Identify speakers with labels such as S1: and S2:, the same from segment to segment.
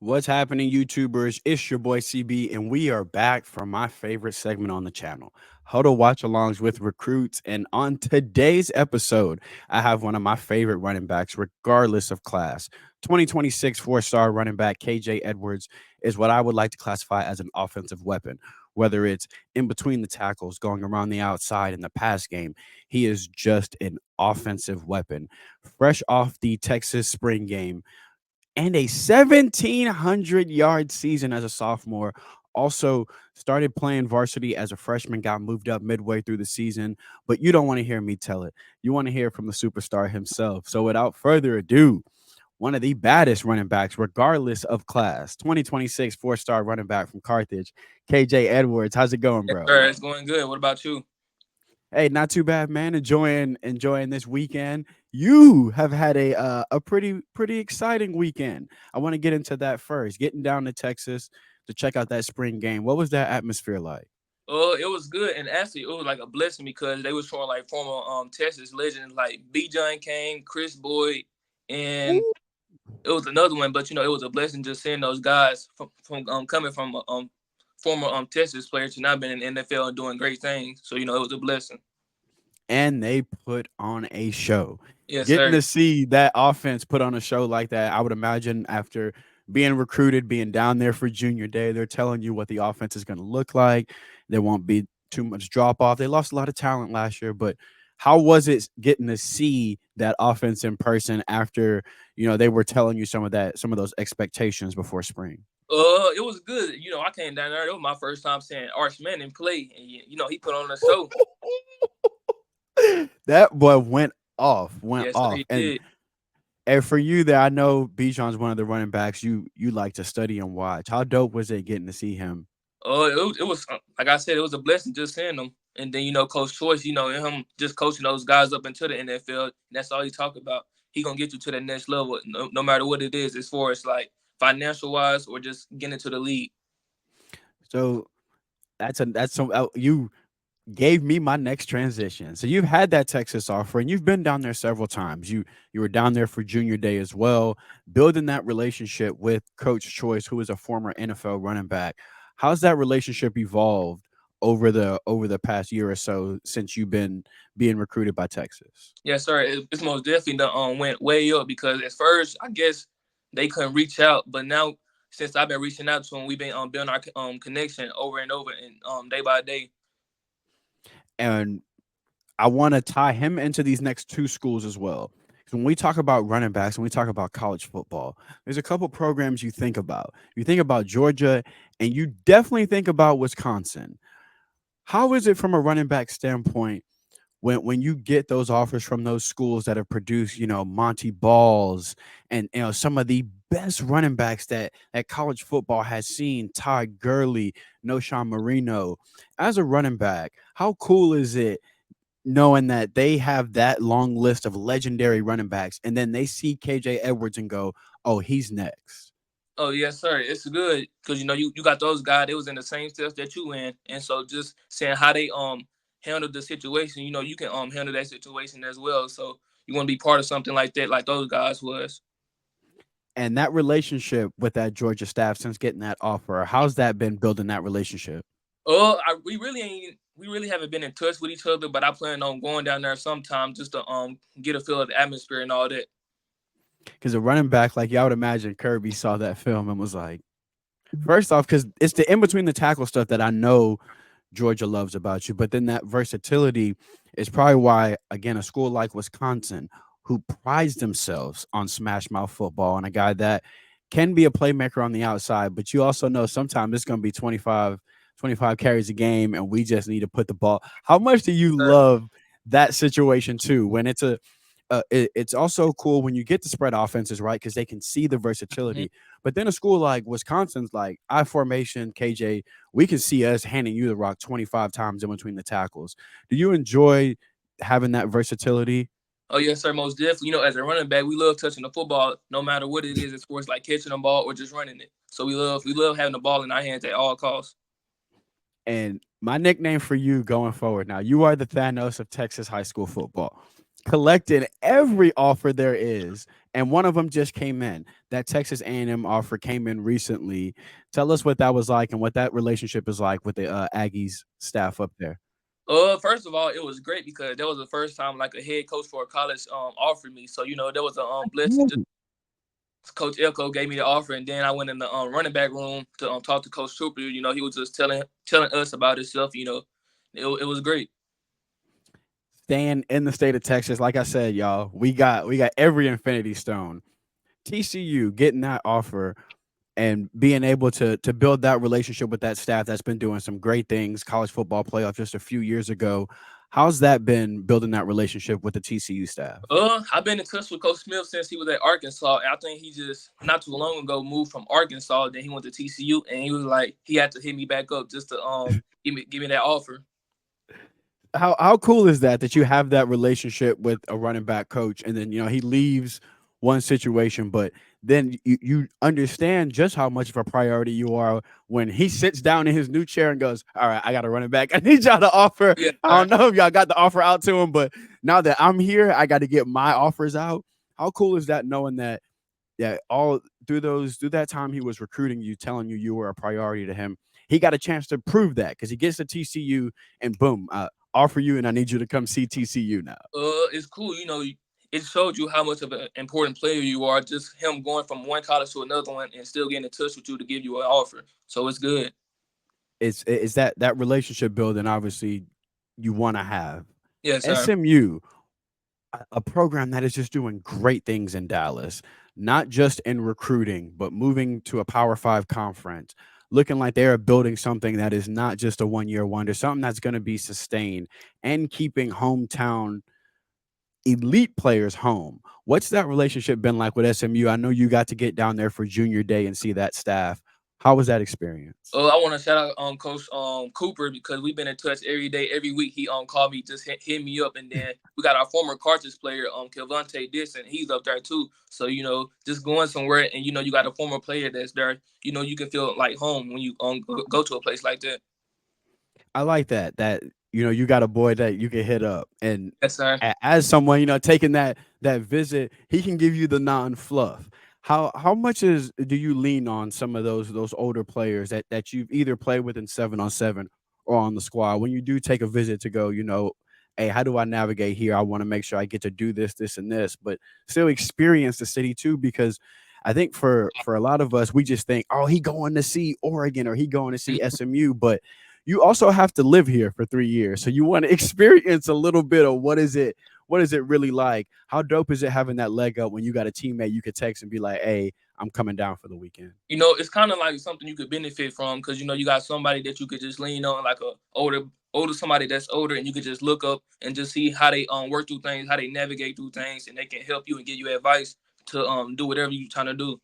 S1: What's happening, YouTubers? It's your boy CB, and we are back for my favorite segment on the channel, Huddle Watch Alongs with Recruits. And on today's episode, I have one of my favorite running backs, regardless of class. 2026 four-star running back KJ Edwards is what I would like to classify as an offensive weapon. Whether it's in between the tackles, going around the outside in the pass game, he is just an offensive weapon. Fresh off the Texas spring game, and a 1,700-yard season as a sophomore. Also started playing varsity as a freshman, got moved up midway through the season. But you don't want to hear me tell it. You want to hear from the superstar himself. So without further ado, one of the baddest running backs, regardless of class, 2026 four-star running back from Carthage, KJ Edwards. How's it going,
S2: Yes,
S1: bro?
S2: sir. It's going good. What about you?
S1: Hey, not too bad, man. Enjoying this weekend. You have had a pretty exciting weekend. I want to get into that first. Getting down to Texas to check out that spring game. What was that atmosphere like?
S2: It was good, and actually, it was like a blessing because they was showing like former Texas legends like B. John Kane, Chris Boyd, and
S1: Ooh.
S2: it was another one. But it was a blessing just seeing those guys from coming from former Texas players to now been in the NFL and doing great things. So it was a blessing.
S1: And they put on a show.
S2: Yes,
S1: Getting
S2: sir.
S1: to see that offense put on a show like that, I would imagine after being recruited, being down there for junior day, they're telling you what the offense is going to look like. There won't be too much drop off. They lost a lot of talent last year, but how was it getting to see that offense in person after, they were telling you some of those expectations before spring?
S2: It was good. I came down there. It was my first time seeing Arch Manning play, and he put on a show.
S1: That boy went
S2: Yes, sir.
S1: off.
S2: He
S1: And
S2: did.
S1: for you there, I know Bijan's one of the running backs you like to study and watch. How dope was it getting to see him?
S2: It was like I said, it was a blessing just seeing them. And then Coach Choice, him just coaching those guys up into the NFL. That's all he talk about. He gonna get you to the next level, no matter what it is, as far as like financial wise or just getting into the league.
S1: So that's some you gave me my next transition. So you've had that Texas offer and you've been down there several times. You were down there for junior day as well, building that relationship with Coach Choice, who is a former NFL running back. How's that relationship evolved over the past year or so since you've been being recruited by Texas?
S2: Yes, sir. It's most definitely went way up because at first I guess they couldn't reach out, but now since I've been reaching out to them, we've been building our connection over and over and day by day.
S1: And I want to tie him into these next two schools as well. 'Cause when we talk about running backs, when we talk about college football, there's a couple programs you think about. You think about Georgia, and you definitely think about Wisconsin. How is it from a running back standpoint when you get those offers from those schools that have produced, Monty Balls and some of the best running backs that college football has seen, Todd Gurley, Noshawn Marino. As a running back, how cool is it knowing that they have that long list of legendary running backs and then they see KJ Edwards and go, "Oh, he's next."
S2: Oh yes, sir. It's good because you got those guys. They was in the same steps that you in, and so just saying how they handle the situation. You can handle that situation as well. So you want to be part of something like that, like those guys was.
S1: And that relationship with that Georgia staff since getting that offer, how's that been building that relationship?
S2: We really haven't been in touch with each other, but I plan on going down there sometime just to get a feel of the atmosphere and all that.
S1: Because a running back like you, I would imagine Kirby saw that film and was like, first off, because it's the in between the tackle stuff that I know Georgia loves about you. But then that versatility is probably why, again, a school like Wisconsin, who prides themselves on smash mouth football, and a guy that can be a playmaker on the outside, but you also know sometimes it's going to be 25 carries a game, and we just need to put the ball. How much do you
S2: Sir.
S1: love that situation too? When it's also cool when you get to spread offenses, right? Because they can see the
S2: Mhm.
S1: versatility. But then a school like Wisconsin's like I formation, KJ, we can see us handing you the rock 25 times in between the tackles. Do you enjoy having that versatility?
S2: Oh yes, sir. Most definitely. As a running back, we love touching the football, no matter what it is, as far as like catching the ball or just running it. So we love having the ball in our hands at all costs.
S1: And my nickname for you going forward now, you are the Thanos of Texas high school football. Collecting every offer there is and one of them just came in. That Texas A&M offer came in recently. Tell us what that was like and what that relationship is like with the Aggies staff up there.
S2: First of all, it was great because that was the first time like a head coach for a college offered me. So that was a blessing. Just Coach Elko gave me the offer, and then I went in the running back room to talk to Coach Trooper. He was just telling us about himself. It was great.
S1: Staying in the state of Texas, like I said, y'all, we got every Infinity Stone. TCU getting that offer and being able to build that relationship with that staff that's been doing some great things, college football playoff just a few years ago. How's that been building that relationship with the TCU staff?
S2: I've been in touch with Coach Smith since he was at Arkansas, and I think he just not too long ago moved from Arkansas. Then he went to TCU, and he was like he had to hit me back up just to give me that offer.
S1: How cool is that you have that relationship with a running back coach, and then he leaves one situation, but then you understand just how much of a priority you are when he sits down in his new chair and goes, all right, I got a running back. I need y'all to offer.
S2: Yeah,
S1: I don't know if y'all got the offer out to him, but now that I'm here, I got to get my offers out. How cool is that, knowing that, yeah, all through that time he was recruiting you, telling you were a priority to him. He got a chance to prove that because he gets to TCU and boom, offer you, and I need you to come see TCU now.
S2: it's cool. It showed you how much of an important player you are. Just him going from one college to another one and still getting in touch with you to give you an offer. So it's good.
S1: It's that relationship building. Obviously, you want to have
S2: Yes, sir.
S1: SMU, a program that is just doing great things in Dallas, not just in recruiting, but moving to a Power Five conference, looking like they are building something that is not just a 1 year wonder, something that's going to be sustained and keeping hometown elite players home. What's that relationship been like with SMU? I know you got to get down there for junior day and see that staff. How was that experience?
S2: I want to shout out Coach Cooper because we've been in touch every day, every week. He called me, just hit me up, and then we got our former Carthage player Kelvonte Dixon. He's up there too. So just going somewhere and you got a former player that's there. You can feel like home when you go to a place like that.
S1: I like that you got a boy that you can hit up, and
S2: Yes, sir.
S1: as someone taking that visit, he can give you the non fluff. How much is do you lean on some of those older players that you've either played with in 7-on-7 or on the squad when you do take a visit to go, hey, how do I navigate here? I want to make sure I get to do this and this, but still experience the city too, because I think for a lot of us, we just think, oh, he going to see Oregon or he going to see SMU, but you also have to live here for 3 years. So you want to experience a little bit of what is it really like? How dope is it having that leg up when you got a teammate you could text and be like, hey, I'm coming down for the weekend?
S2: It's kind of like something you could benefit from because you got somebody that you could just lean on, like a older somebody that's older, and you could just look up and just see how they work through things, how they navigate through things, and they can help you and give you advice to do whatever you're trying to do.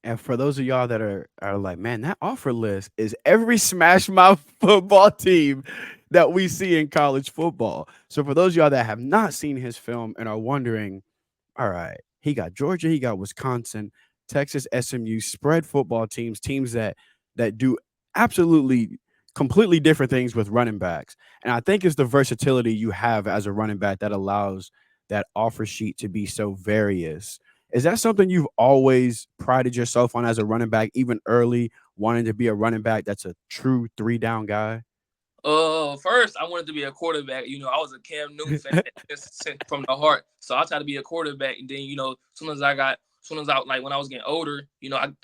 S1: And for those of y'all that are like, man, that offer list is every Smash Mouth football team that we see in college football. So for those of y'all that have not seen his film and are wondering, all right, he got Georgia, he got Wisconsin, Texas, SMU, spread football teams that do absolutely completely different things with running backs. And I think it's the versatility you have as a running back that allows that offer sheet to be so various. Is that something you've always prided yourself on as a running back, even early, wanting to be a running back that's a true three down guy?
S2: First I wanted to be a quarterback. I was a Cam Newton fan from the heart, so I tried to be a quarterback. And then soon as I like when I was getting older,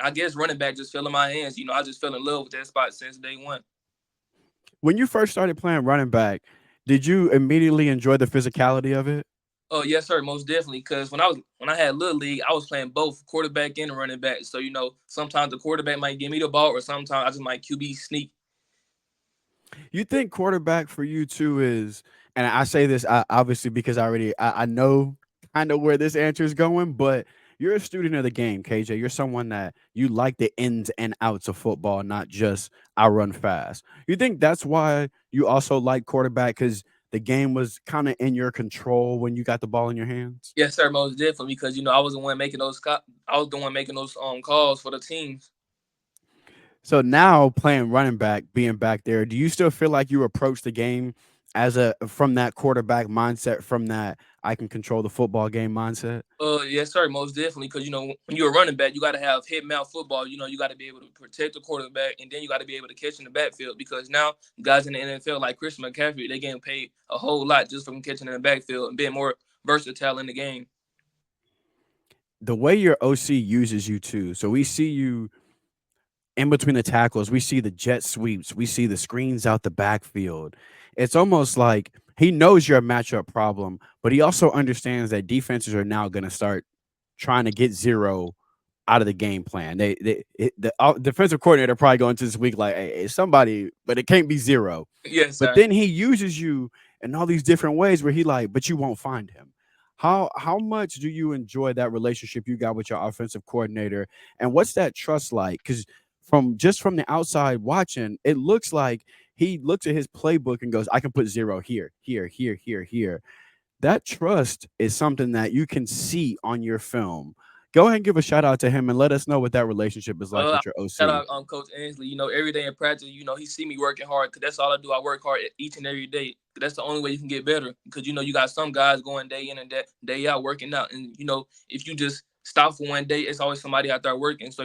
S2: I guess running back just fell in my hands. I just fell in love with that spot since day one.
S1: When you first started playing running back, did you immediately enjoy the physicality of it?
S2: Oh yes, sir, most definitely. Because when I had little league, I was playing both quarterback and running back. So sometimes the quarterback might give me the ball, or sometimes I just might QB sneak.
S1: You think quarterback for you too is, and I say this obviously because I know kind of where this answer is going, but you're a student of the game, KJ. You're someone that you like the ins and outs of football, not just I run fast. You think that's why you also like quarterback because the game was kind of in your control when you got the ball in your hands?
S2: Yes, sir, most definitely. Because I was the one making I was the one making those calls for the teams.
S1: So now playing running back, being back there, do you still feel like you approach the game as a from that quarterback mindset, from that I can control the football game mindset?
S2: Yes, sir, most definitely. Because when you're a running back, you got to have head mount football. You got to be able to protect the quarterback, and then you got to be able to catch in the backfield. Because now guys in the NFL like Christian McCaffrey, they getting paid a whole lot just from catching in the backfield and being more versatile in the game.
S1: The way your OC uses you too. So we see you in between the tackles, we see the jet sweeps, we see the screens out the backfield. It's almost like he knows you're a matchup problem, but he also understands that defenses are now going to start trying to get zero out of the game plan. The defensive coordinator probably going to this week like, hey, somebody, but it can't be zero.
S2: Yes,
S1: But
S2: sir.
S1: then he uses you in all these different ways where he like, but you won't find him. How much do you enjoy that relationship you got with your offensive coordinator, and what's that trust like? Because from the outside watching, it looks like he looks at his playbook and goes, "I can put zero here, here, here, here, here." That trust is something that you can see on your film. Go ahead and give a shout out to him and let us know what that relationship is like with your
S2: Shout
S1: OC.
S2: out Coach Ainsley. Every day in practice, he see me working hard because that's all I do. I work hard each and every day. That's the only way you can get better. Because you got some guys going day in and day out working out, and if you just stop for one day, it's always somebody out there working. So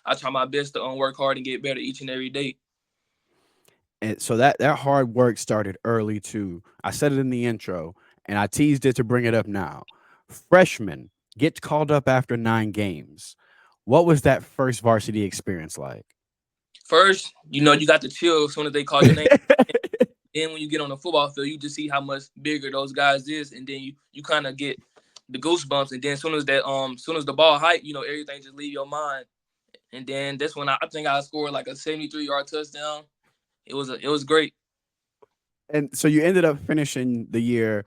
S2: I try my best to work hard and get better each and every day.
S1: And so that hard work started early too. I said it in the intro, and I teased it to bring it up now. Freshman gets called up after 9 games. What was that first varsity experience like?
S2: First, you got to chill as soon as they call your name. Then when you get on the football field, you just see how much bigger those guys is, and then you kind of get the goosebumps. And then soon as the ball hype, everything just leave your mind. And then that's when I think I scored like a 73-yard touchdown. It was great.
S1: And so you ended up finishing the year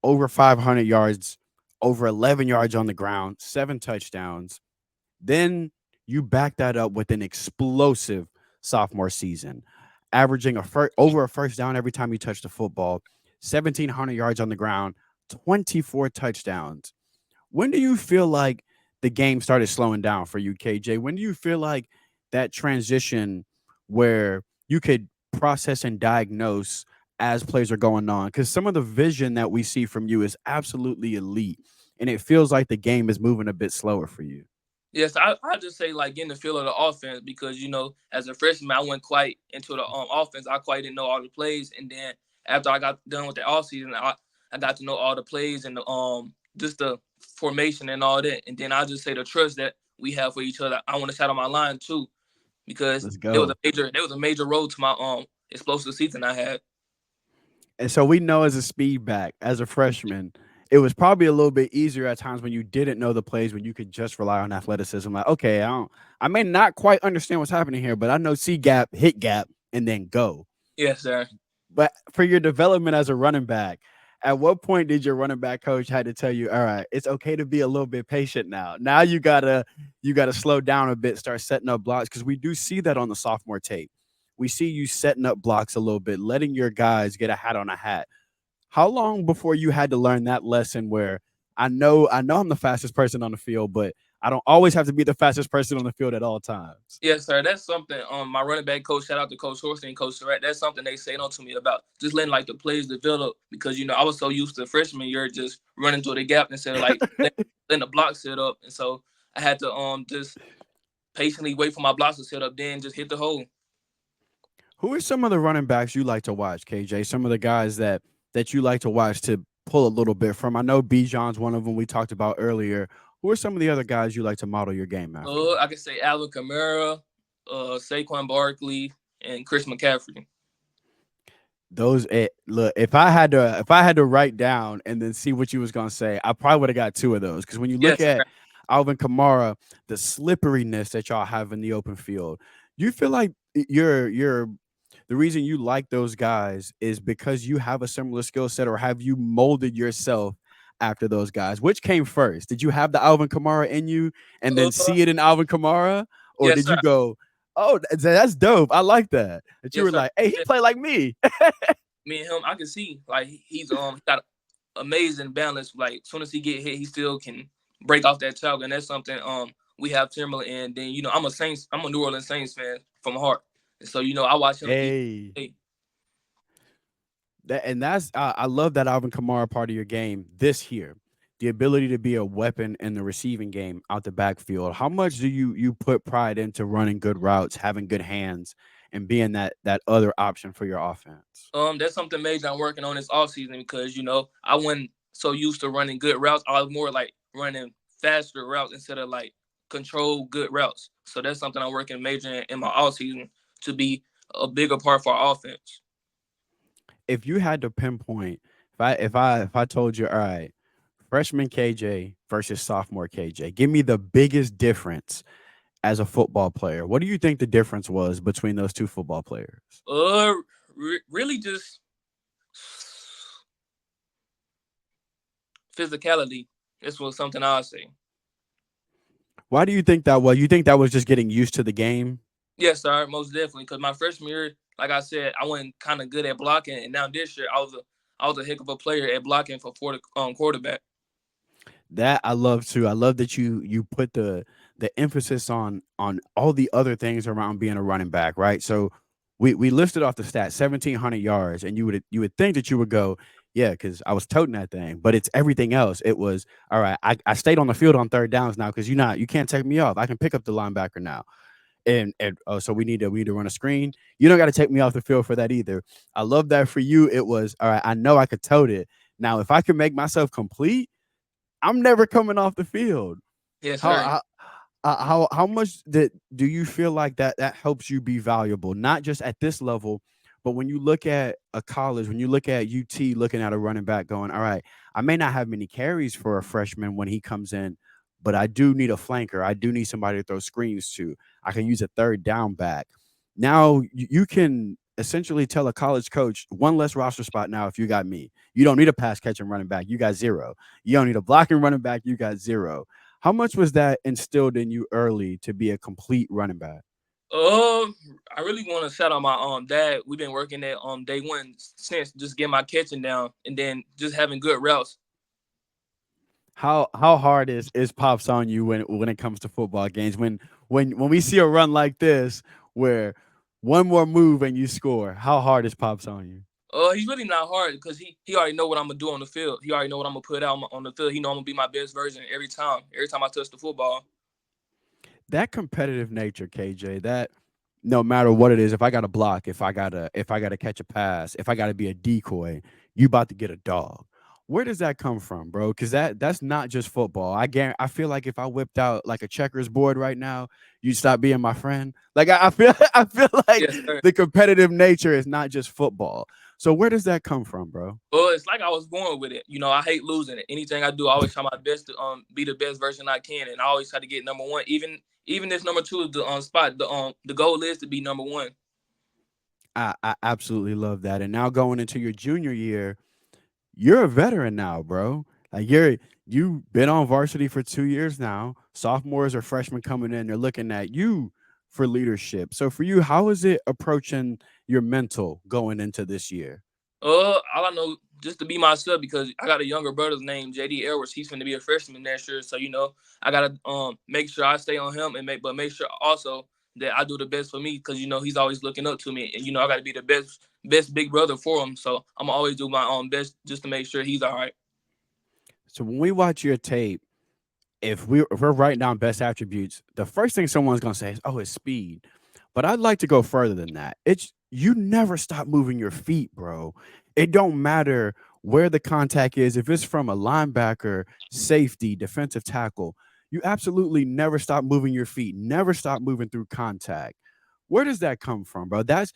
S1: over 500 yards, over 11 yards on the ground, 7 touchdowns. Then you back that up with an explosive sophomore season, averaging over a first down every time you touch the football, 1,700 yards on the ground, 24 touchdowns. When do you feel like the game started slowing down for you, KJ? When do you feel like that transition where you could process and diagnose as plays are going on? Because some of the vision that we see from you is absolutely elite, and it feels like the game is moving a bit slower for you.
S2: Yes, I just say like getting the feel of the offense because as a freshman I went quite into the offense. I quite didn't know all the plays, and then after I got done with the off season, I got to know all the plays and the just the formation and all that. And then I just say the trust that we have for each other. I want to shout out my line too because
S1: Let's
S2: there was
S1: go.
S2: a major role to my explosive season I had.
S1: And so we know as a speed back, as a freshman, it was probably a little bit easier at times when you didn't know the plays, when you could just rely on athleticism. Like, okay, I may not quite understand what's happening here, but I know C gap, hit gap, and then go.
S2: Yes, sir.
S1: But for your development as a running back, at what point did your running back coach had to tell you, all right, it's okay to be a little bit patient now. Now you gotta slow down a bit, start setting up blocks because we do see that on the sophomore tape. We see you setting up blocks a little bit, letting your guys get a hat on a hat. How long before you had to learn that lesson where I know I'm the fastest person on the field, but I don't always have to be the fastest person on the field at all times.
S2: Yes, sir. That's something. My running back coach, shout out to Coach Horsey and Coach Surratt. That's something they say on to me about just letting like the plays develop because I was so used to freshman year just running through the gap instead of like letting the block set up, and so I had to just patiently wait for my blocks to set up, then just hit the hole.
S1: Who are some of the running backs you like to watch, KJ? Some of the guys that you like to watch to pull a little bit from. I know Bijan's one of them we talked about earlier. Who are some of the other guys you like to model your game after?
S2: I could say Alvin Kamara, Saquon Barkley, and Chris McCaffrey.
S1: Look, if I had to write down and then see what you was gonna say, I probably would have got two of those because when you look
S2: Yes, sir.
S1: at Alvin Kamara, the slipperiness that y'all have in the open field, you feel like you're the reason you like those guys is because you have a similar skill set, or have you molded yourself after those guys? Which came first? Did you have the Alvin Kamara in you and then
S2: Uh,
S1: see it in Alvin Kamara, or
S2: yes,
S1: did
S2: sir.
S1: you go, "Oh, that's dope. I like that." That you
S2: Yes,
S1: were
S2: sir.
S1: like, "Hey, he play like me."
S2: Me and him, I can see like he got amazing balance. Like as soon as he get hit, he still can break off that tackle, and that's something we have Timberland. And then I'm a New Orleans Saints fan from heart, and so I watch him each
S1: Hey,
S2: day.
S1: I love that Alvin Kamara part of your game this year. The ability to be a weapon in the receiving game out the backfield. How much do you put pride into running good routes, having good hands, and being that other option for your offense?
S2: That's something major I'm working on this offseason because I wasn't so used to running good routes. I was more like running faster routes instead of like control good routes. So that's something I'm working major in my offseason to be a bigger part for our offense.
S1: If you had to pinpoint, if I told you, all right, freshman KJ versus sophomore KJ, give me the biggest difference as a football player. What do you think the difference was between those two football players?
S2: Uh, really just physicality. This was something I'll say.
S1: Why do you think that was? You think that was just getting used to the game?
S2: Yes, sir, most definitely. Because my freshman year, like I said, I wasn't kind of good at blocking, and now this year I was a heck of a player at blocking for the quarterback.
S1: That I love too. I love that you put the emphasis on all the other things around being a running back, right? So we listed off the stats, 1,700 yards, and you would think that you would go, yeah, because I was toting that thing, but it's everything else. It was all right. I stayed on the field on third downs now because you can't take me off. I can pick up the linebacker now. And oh, so we need to run a screen. You don't got to take me off the field for that either. I love that for you. It was all right. I know I could tote it. Now, if I can make myself complete, I'm never coming off the field.
S2: Yes,
S1: How
S2: sir.
S1: how much that do you feel like that helps you be valuable, not just at this level, but when you look at a college, when you look at UT, looking at a running back, going, all right, I may not have many carries for a freshman when he comes in, but I do need a flanker. I do need somebody to throw screens to. I can use a third down back. Now you can essentially tell a college coach one less roster spot now if you got me. You don't need a pass catching running back. You got zero. You don't need a blocking running back. You got zero. How much was that instilled in you early to be a complete running back?
S2: I really want to shout out my dad. We've been working at day one since just getting my catching down, and then just having good routes.
S1: How hard is pops on you when it comes to football games? When we see a run like this where one more move and you score, how hard is pops on you?
S2: He's really not hard because he already know what I'm gonna do on the field. He already know what I'm gonna put out on the field. He know I'm gonna be my best version every time. Every time I touch the football.
S1: That competitive nature, KJ, that no matter what it is, if I got to block, if I gotta catch a pass, if I gotta be a decoy, you about to get a dog. Where does that come from, bro? Because that's not just football. I feel like if I whipped out like a checkers board right now, you'd stop being my friend. Like I feel I feel like
S2: Yes, sir.
S1: the competitive nature is not just football. So where does that come from, bro?
S2: Well, it's like I was born with it. I hate losing it. Anything I do, I always try my best to be the best version I can, and I always try to get number one. Even if number two is the spot, the goal is to be number one.
S1: I absolutely love that. And now going into your junior year, you're a veteran now, bro. Like you've been on varsity for 2 years now. Sophomores or freshmen coming in, they're looking at you for leadership. So for you, how is it approaching your mental going into this year?
S2: All I know just to be myself because I got a younger brother named JD Edwards. He's going to be a freshman next year, so I gotta make sure I stay on him and make sure also that I do the best for me because he's always looking up to me, and I got to be the best big brother for him. So I'm always do my best just to make sure he's all right.
S1: So when we watch your tape, if we're writing down best attributes, the first thing someone's gonna say is, "Oh, it's speed." But I'd like to go further than that. It's you never stop moving your feet, bro. It don't matter where the contact is. If it's from a linebacker, safety, defensive tackle, you absolutely never stop moving your feet. Never stop moving through contact. Where does that come from, bro? That's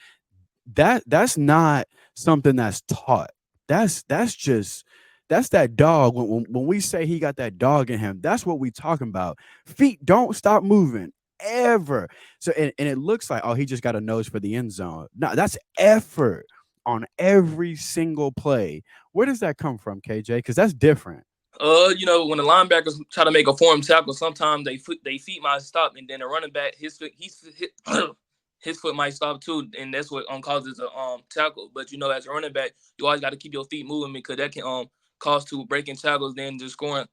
S1: not something that's taught. That's just that's that dog. When we say he got that dog in him, that's what we talking about. Feet don't stop moving ever. So and it looks like oh he just got a nose for the end zone. No, that's effort on every single play. Where does that come from, KJ? Because that's different.
S2: When the linebackers try to make a form tackle, sometimes they feet might stop, and then the running back his foot might stop too, and that's what causes a tackle. But as a running back, you always got to keep your feet moving because that can cause to breaking tackles, then just scoring.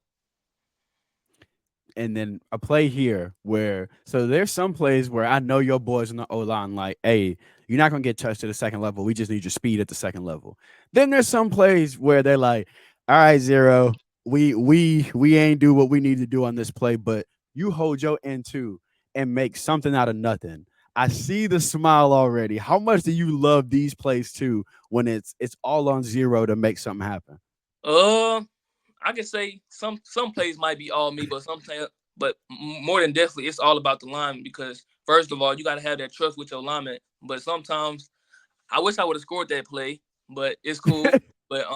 S1: And then a play here where so there's some plays where I know your boys in the O line like, hey, You're not gonna get touched at the second level. We just need your speed at the second level. Then there's some plays where they're like, all right, zero, we ain't do what we need to do on this play, but you hold your end too and make something out of nothing. I see the smile already. How much do you love these plays too when it's all on zero to make something happen?
S2: Uh, I can say some plays might be all me, but more than definitely, it's all about the lineman because first of all, you got to have that trust with your lineman. But sometimes I wish I would have scored that play, but it's cool. But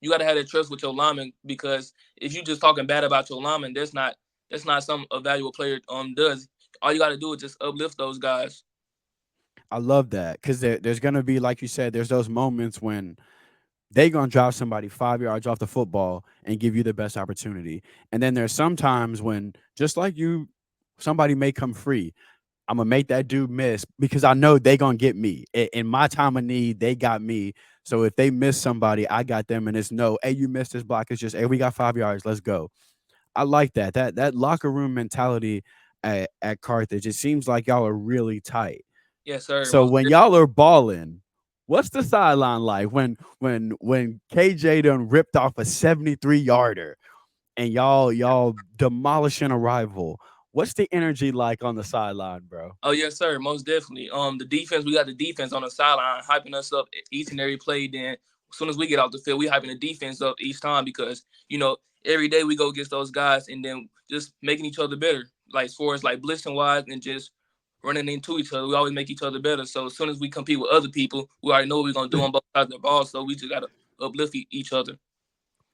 S2: you got to have that trust with your lineman because if you just talking bad about your lineman, that's not some a valuable player does. All you got to do is just uplift those guys.
S1: I love that because there's gonna be, like you said, there's those moments when they gonna drop somebody 5 yards off the football and give you the best opportunity. And then there's sometimes when, just like you, somebody may come free. I'm gonna make that dude miss because I know they gonna get me. In my time of need, they got me. So if they miss somebody, I got them, and it's no, hey, you missed this block. It's just, hey, we got 5 yards. Let's go. I like that. That locker room mentality at Carthage. It seems like y'all are really tight.
S2: Yes, sir.
S1: So when y'all are balling, what's the sideline like when KJ done ripped off a 73 yarder and y'all demolishing a rival? What's the energy like on the sideline, bro?
S2: Oh yes, sir. Most definitely. The defense. We got the defense on the sideline hyping us up each and every play. Then as soon as we get off the field, we hyping the defense up each time because every day we go against those guys and then just making each other better. Like as far as like blitzing wise and just running into each other, we always make each other better. So as soon as we compete with other people, we already know what we're gonna do on both sides of the ball. So we just gotta uplift each other.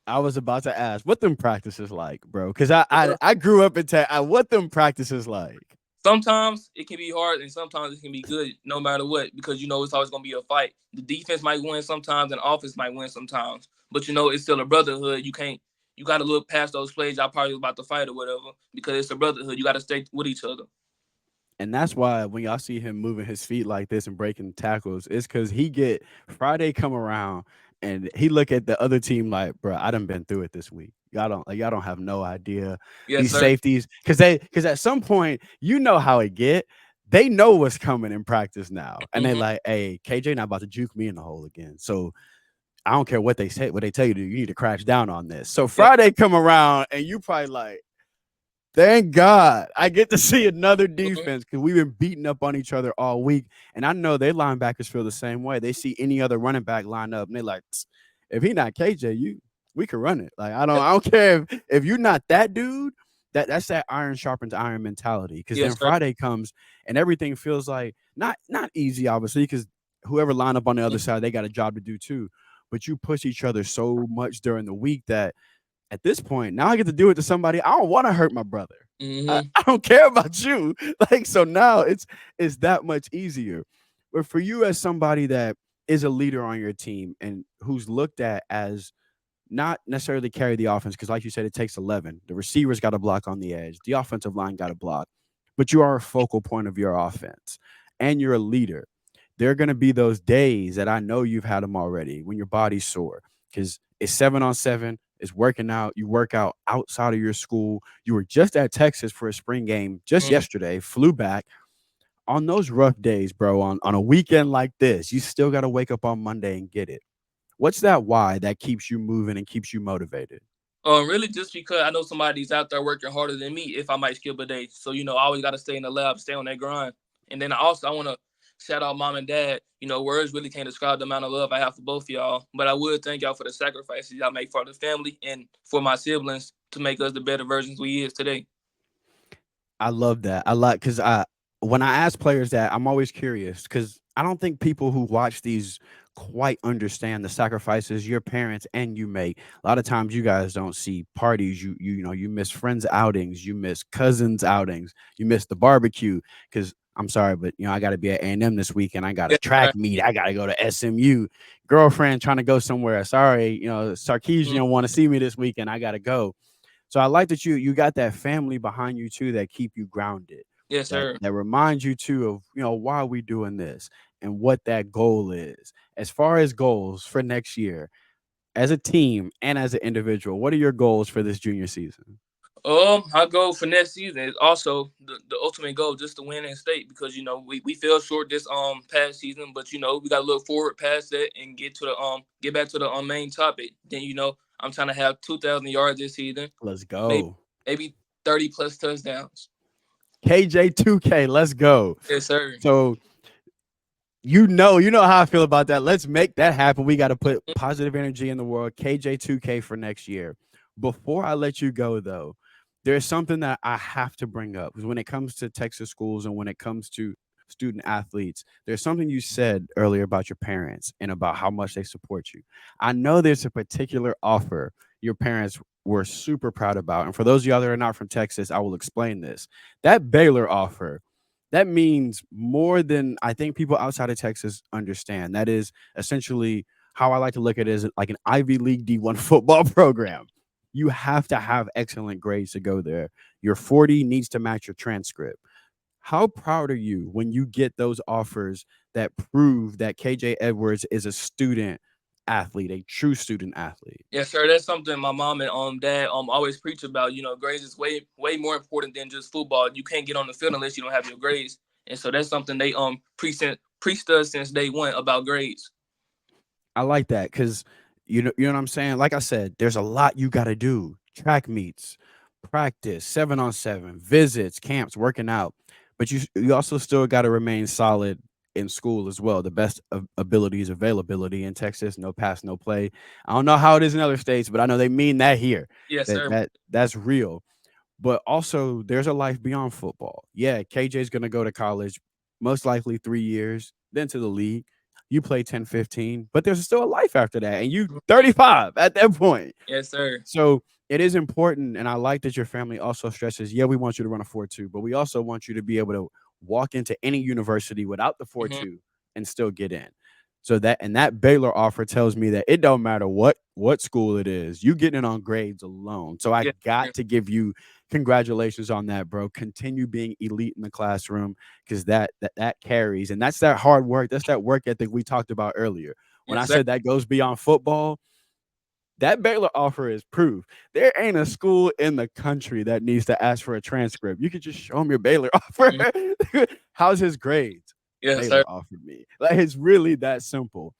S1: I was about to ask what them practices like, bro. Cause I grew up in tech. What them practices like?
S2: Sometimes it can be hard and sometimes it can be good no matter what because it's always going to be a fight. The defense might win sometimes and offense might win sometimes, but it's still a brotherhood. You got to look past those plays y'all probably about to fight or whatever because it's a brotherhood. You got to stay with each other.
S1: And that's why when y'all see him moving his feet like this and breaking tackles, it's because he get Friday come around and he look at the other team like, bro, I done been through it this week. Y'all don't have no idea
S2: Yes,
S1: these
S2: sir.
S1: safeties because at some point you know how it get. They know what's coming in practice now, and they
S2: Mm-hmm.
S1: like, hey, KJ not about to juke me in the hole again. So I don't care what they say, what they tell you to do. You need to crash down on this. So
S2: Yeah.
S1: Friday come around and you probably like, thank God I get to see another
S2: Mm-hmm.
S1: defense because we've been beating up on each other all week. And I know their linebackers feel the same way. They see any other running back line up and they're like, if he not KJ, we can run it. Like
S2: Yeah.
S1: I don't care if you're not that dude. That's that iron sharpens iron mentality. Because then
S2: Yes, sir.
S1: Friday comes and everything feels like not easy, obviously, because whoever line up on the other side, they got a job to do too. But you push each other so much during the week that at this point, now I get to do it to somebody. I don't want to hurt my brother.
S2: Mm-hmm.
S1: I don't care about you. Like so now it's that much easier. But for you as somebody that is a leader on your team and who's looked at as not necessarily carry the offense, because like you said, it takes 11. The receivers got to block on the edge. The offensive line got to block. But you are a focal point of your offense and you're a leader. There are going to be those days that I know you've had them already when your body's sore because it's 7-on-7. It's working out. You work out outside of your school. You were just at Texas for a spring game just
S2: Mm-hmm.
S1: yesterday, flew back. On those rough days, bro, on a weekend like this, you still got to wake up on Monday and get it. What's that why that keeps you moving and keeps you motivated?
S2: Really, just because I know somebody's out there working harder than me. If I might skip a day, so I always got to stay in the lab, stay on that grind. And then I want to shout out mom and dad. Words really can't describe the amount of love I have for both of y'all. But I would thank y'all for the sacrifices y'all make for the family and for my siblings to make us the better versions we is today.
S1: I love that. I like because I when I ask players that, I'm always curious because I don't think people who watch these quite understand the sacrifices your parents and you make. A lot of times, you guys don't see parties. You miss friends outings, you miss cousins outings, you miss the barbecue. Because I'm sorry, but I got to be at A&M this weekend. I got a
S2: Yes, sir.
S1: track meet. I got to go to SMU. Girlfriend trying to go somewhere. Sorry,
S2: Mm,
S1: Sarkeesian want to see me this weekend. I got to go. So I like that you got that family behind you too that keep you grounded,
S2: yes,
S1: that
S2: sir.
S1: that remind you too of why are we doing this and what that goal is. As far as goals for next year, as a team and as an individual, what are your goals for this junior season?
S2: I go for next season is also the ultimate goal, just to win in state because we fell short this past season, but we got to look forward past that and get back to the main topic. Then I'm trying to have 2,000 yards this season,
S1: Let's
S2: maybe
S1: go.
S2: maybe 30 plus touchdowns.
S1: KJ2K, let's go.
S2: Yes, sir.
S1: So you know how I feel about that. Let's make that happen. We got to put positive energy in the world. KJ2K for next year. Before I let you go, though, there's something that I have to bring up because when it comes to Texas schools and when it comes to student athletes, there's something you said earlier about your parents and about how much they support you. I know there's a particular offer your parents were super proud about. And for those of y'all that are not from Texas, I will explain this. That Baylor offer, that means more than I think people outside of Texas understand. That is essentially how I like to look at it as like an Ivy League D1 football program. You have to have excellent grades to go there. Your 40 needs to match your transcript. How proud are you when you get those offers that prove that KJ Edwards is a student athlete, a true student athlete?
S2: Yes, sir. That's something my mom and dad always preach about. Grades is way more important than just football. You can't get on the field unless you don't have your grades, and so that's something they preached us since day one about grades.
S1: I like that because you know what I'm saying. Like I said, there's a lot you got to do: track meets, practice, 7-on-7, visits, camps, working out. But you also still got to remain solid in school as well. The best of abilities, availability in Texas, no pass, no play. I don't know how it is in other states, but I know they mean that here.
S2: Yes,
S1: That
S2: sir.
S1: that's real. But also, there's a life beyond football. Yeah, KJ's going to go to college, most likely 3 years, then to the league. You play 10, 15, but there's still a life after that. And you 35 at that point.
S2: Yes, sir.
S1: So it is important. And I like that your family also stresses, yeah, we want you to run a 4.2, but we also want you to be able to walk into any university without the
S2: Hmm.
S1: 4.2 and still get in. So that Baylor offer tells me that it don't matter what school it is, you getting it on grades alone. So I
S2: Yes, sir.
S1: got to give you congratulations on that, bro. Continue being elite in the classroom because that carries, and that's that hard work. That's that work ethic we talked about earlier. When I
S2: Yes, sir.
S1: said that goes beyond football, that Baylor offer is proof. There ain't a school in the country that needs to ask for a transcript. You could just show them your Baylor offer.
S2: Mhm.
S1: How's his grades?
S2: Yes, sir.
S1: Baylor offered me. Like it's really that simple.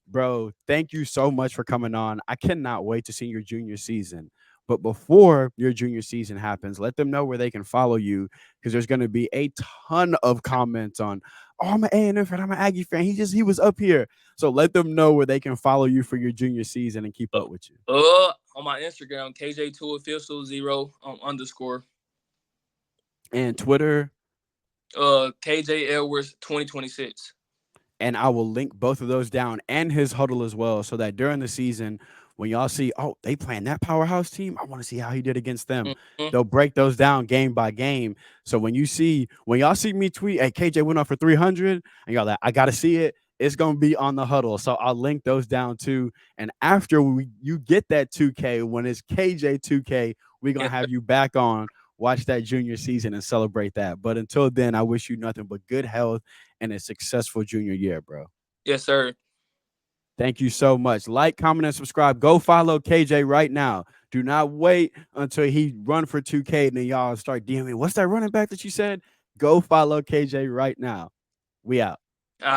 S1: Bro, thank you so much for coming on. I cannot wait to see your junior season. But before your junior season happens, let them know where they can follow you because there's going to be a ton of comments on, oh, I'm an A&M fan, I'm an Aggie fan. He was up here. So let them know where they can follow you for your junior season and keep
S2: Uh,
S1: up with you.
S2: on my Instagram, KJ2 official 0 underscore
S1: And Twitter,
S2: KJ Edwards 2026.
S1: and I will link both of those down and his huddle as well, so that during the season, when y'all see, oh, they playing that powerhouse team, I want to see how he did against them.
S2: Hmm.
S1: They'll break those down game by game. So when y'all see me tweet, hey, KJ went off for 300, and y'all like, I gotta see it. It's gonna be on the huddle, so I'll link those down too. And after you get that 2K, when it's KJ 2K, we're gonna
S2: Yes, sir.
S1: have you back on. Watch that junior season and celebrate that. But until then, I wish you nothing but good health and a successful junior year, bro.
S2: Yes, sir.
S1: Thank you so much. Like, comment, and subscribe. Go follow KJ right now. Do not wait until he run for 2K and then y'all start DMing. What's that running back that you said? Go follow KJ right now. We out.